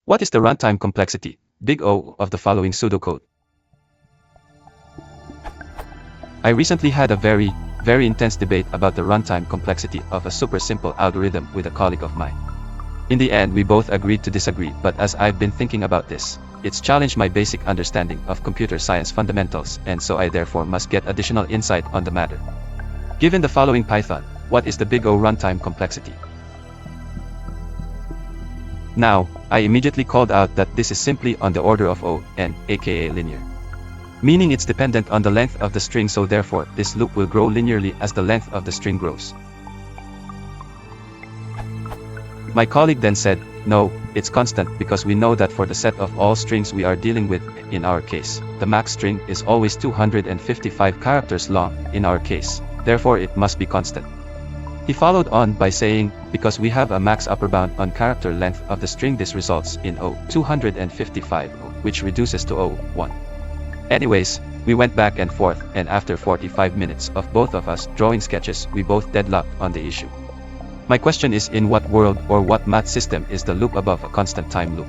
What is the runtime complexity, big O, of the following pseudocode? I recently had a very intense debate about the runtime complexity of a super simple algorithm with a colleague of mine. In the end, we both agreed to disagree, but as I've been thinking about this, it's challenged my basic understanding of computer science fundamentals, and so I therefore must get additional insight on the matter. Given the following Python, what is the big O runtime complexity? Now, I immediately called out that this is simply on the order of O, n, aka linear. Meaning it's dependent on the length of the string, so therefore, this loop will grow linearly as the length of the string grows. My colleague then said, no, it's constant because we know that for the set of all strings we are dealing with, in our case, the max string is always 255 characters long, in our case, therefore it must be constant. He followed on by saying, because we have a max upper bound on character length of the string, this results in O, 255, which reduces to O, 1. Anyways, we went back and forth, and after 45 minutes of both of us drawing sketches, we both deadlocked on the issue. My question is, in what world or what math system is the loop above a constant time loop?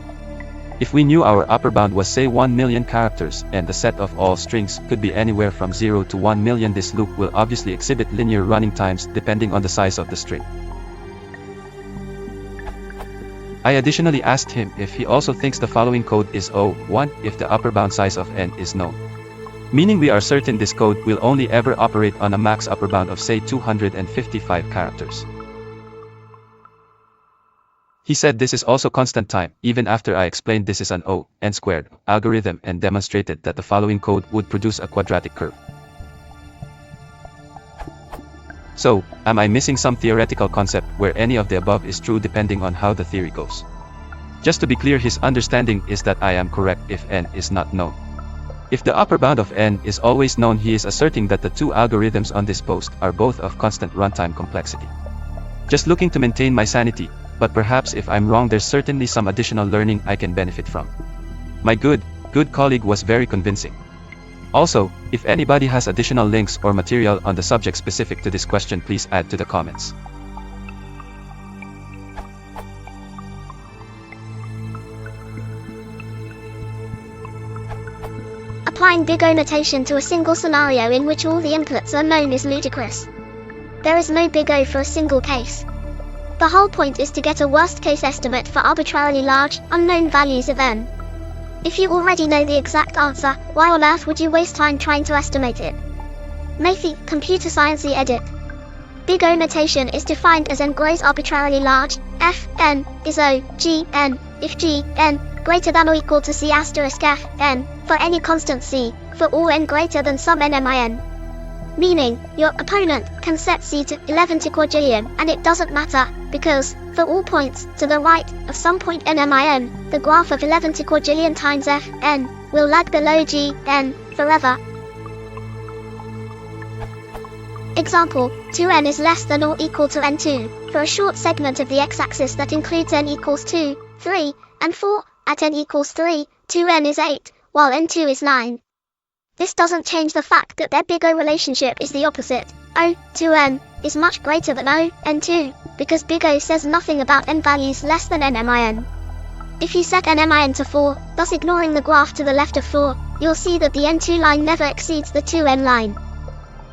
If we knew our upper bound was say 1 million characters, and the set of all strings could be anywhere from 0 to 1 million, this loop will obviously exhibit linear running times depending on the size of the string. I additionally asked him if he also thinks the following code is O1 if the upper bound size of n is known. Meaning we are certain this code will only ever operate on a max upper bound of say 255 characters. He said this is also constant time, even after I explained this is an O, n squared, algorithm and demonstrated that the following code would produce a quadratic curve. So, am I missing some theoretical concept where any of the above is true depending on how the theory goes? Just to be clear, his understanding is that I am correct if n is not known. If the upper bound of n is always known, he is asserting that the two algorithms on this post are both of constant runtime complexity. Just looking to maintain my sanity, but perhaps if I'm wrong, there's certainly some additional learning I can benefit from. My good colleague was very convincing. Also, if anybody has additional links or material on the subject specific to this question, please add to the comments. Applying big O notation to a single scenario in which all the inputs are known is ludicrous. There is no big O for a single case. The whole point is to get a worst-case estimate for arbitrarily large, unknown values of n. If you already know the exact answer, why on earth would you waste time trying to estimate it? Mathy, Computer Sciencey edit. Big O notation is defined as n grows arbitrarily large, f n is O, g n, if g n greater than or equal to c asterisk f n, for any constant c, for all n greater than some nmin. Meaning, your opponent can set c to 11 to quadrillion, and it doesn't matter, because, for all points to the right of some point nmin, the graph of 11 to quadrillion times f n will lag below g n forever. Example, 2n is less than or equal to n2, for a short segment of the x-axis that includes n equals 2, 3, and 4, at n equals 3, 2n is 8, while n2 is 9. This doesn't change the fact that their big O relationship is the opposite. O, 2n, is much greater than O, n2, because big O says nothing about n values less than nmin. If you set nmin to 4, thus ignoring the graph to the left of 4, you'll see that the n2 line never exceeds the 2n line.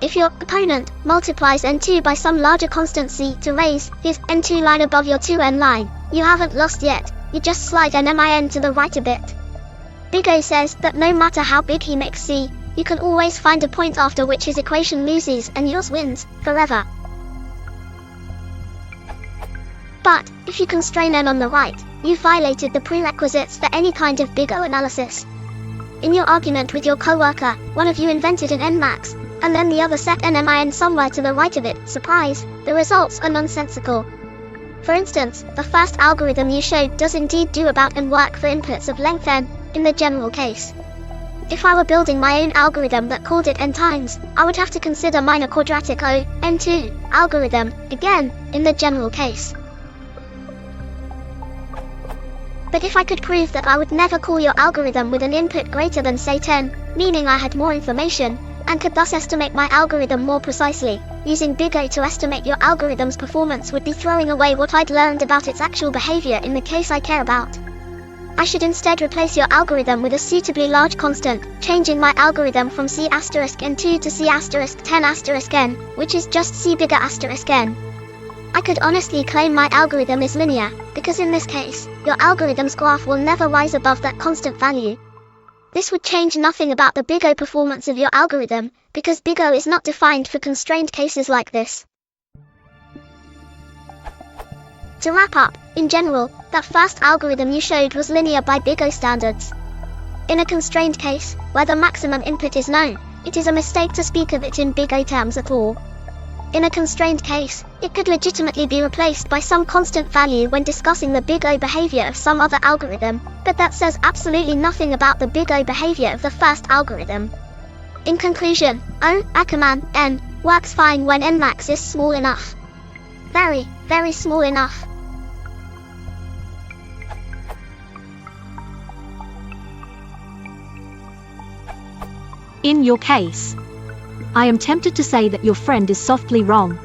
If your opponent multiplies n2 by some larger constant c to raise his n2 line above your 2n line, you haven't lost yet, you just slide nmin to the right a bit. Big O says that no matter how big he makes c, you can always find a point after which his equation loses and yours wins, forever. But, if you constrain n on the right, you've violated the prerequisites for any kind of big O analysis. In your argument with your coworker, one of you invented an n-max, and then the other set nmin somewhere to the right of it. Surprise, the results are nonsensical. For instance, the first algorithm you showed does indeed do about n work for inputs of length n, in the general case. If I were building my own algorithm that called it n times, I would have to consider mine a quadratic O, n2, algorithm, again, in the general case. But if I could prove that I would never call your algorithm with an input greater than say 10, meaning I had more information, and could thus estimate my algorithm more precisely, using big O to estimate your algorithm's performance would be throwing away what I'd learned about its actual behavior in the case I care about. I should instead replace your algorithm with a suitably large constant, changing my algorithm from C**n2 to C**10*n, which is just C bigger *n. I could honestly claim my algorithm is linear, because in this case, your algorithm's graph will never rise above that constant value. This would change nothing about the big O performance of your algorithm, because big O is not defined for constrained cases like this. To wrap up, in general, that first algorithm you showed was linear by big O standards. In a constrained case, where the maximum input is known, it is a mistake to speak of it in big O terms at all. In a constrained case, it could legitimately be replaced by some constant value when discussing the big O behavior of some other algorithm, but that says absolutely nothing about the big O behavior of the first algorithm. In conclusion, O, n, works fine when nmax is small enough. Very, very small enough. In your case, I am tempted to say that your friend is softly wrong.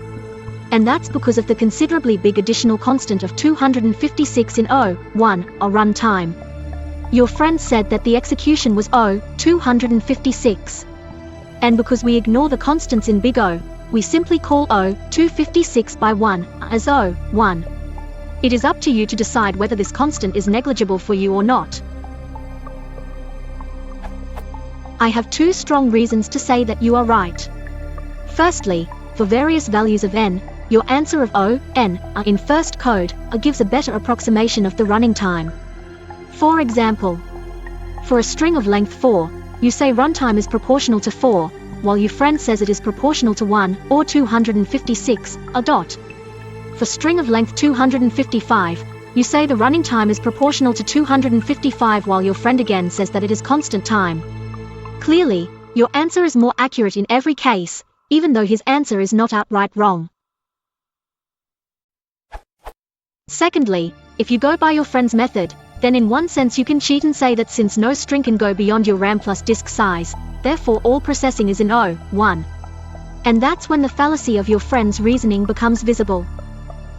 And that's because of the considerably big additional constant of 256 in O1, or runtime. Your friend said that the execution was O256. And because we ignore the constants in big O, we simply call O256 by 1 as O1. It is up to you to decide whether this constant is negligible for you or not. I have two strong reasons to say that you are right. Firstly, for various values of n, your answer of O(n) in first code gives a better approximation of the running time. For example, for a string of length 4, you say runtime is proportional to 4, while your friend says it is proportional to 1 or 256, a dot. For string of length 255, you say the running time is proportional to 255 while your friend again says that it is constant time. Clearly, your answer is more accurate in every case, even though his answer is not outright wrong. Secondly, if you go by your friend's method, then in one sense you can cheat and say that since no string can go beyond your RAM plus disk size, therefore all processing is in O1. And that's when the fallacy of your friend's reasoning becomes visible.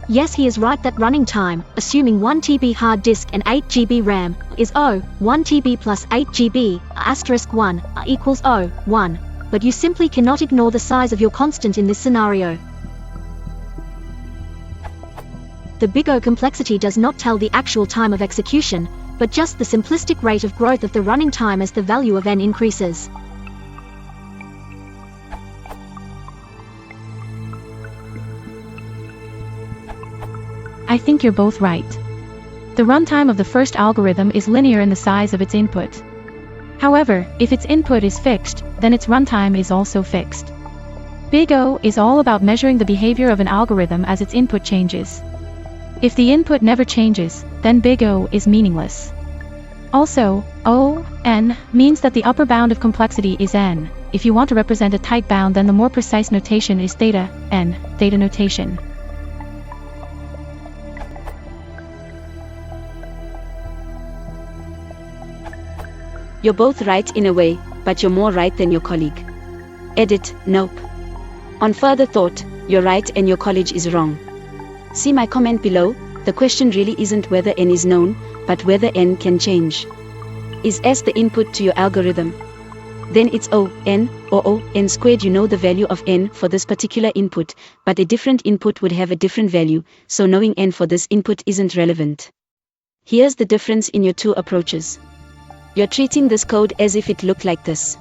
Yes, he is right that running time, assuming 1 TB hard disk and 8 GB RAM, is O1 TB plus 8 GB, *1, equals O1, but you simply cannot ignore the size of your constant in this scenario. The big O complexity does not tell the actual time of execution, but just the simplistic rate of growth of the running time as the value of n increases. I think you're both right. The runtime of the first algorithm is linear in the size of its input. However, if its input is fixed, then its runtime is also fixed. Big O is all about measuring the behavior of an algorithm as its input changes. If the input never changes, then big O is meaningless. Also, O(n) means that the upper bound of complexity is n. If you want to represent a tight bound, then the more precise notation is theta, n, theta notation. You're both right in a way, but you're more right than your colleague. Edit, nope. On further thought, you're right and your colleague is wrong. See my comment below. The question really isn't whether n is known, but whether n can change. Is s the input to your algorithm? Then it's O(n) or O(n squared. You know the value of n for this particular input, but a different input would have a different value, so knowing n for this input isn't relevant. Here's the difference in your two approaches. You're treating this code as if it looked like this.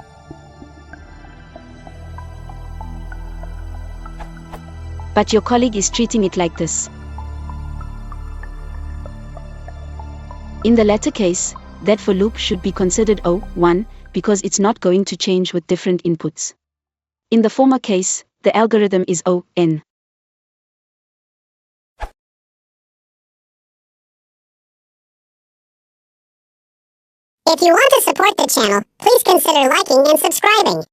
But your colleague is treating it like this. In the latter case, that for loop should be considered O(1), because it's not going to change with different inputs. In the former case, the algorithm is O(n). If you want to support the channel, please consider liking and subscribing.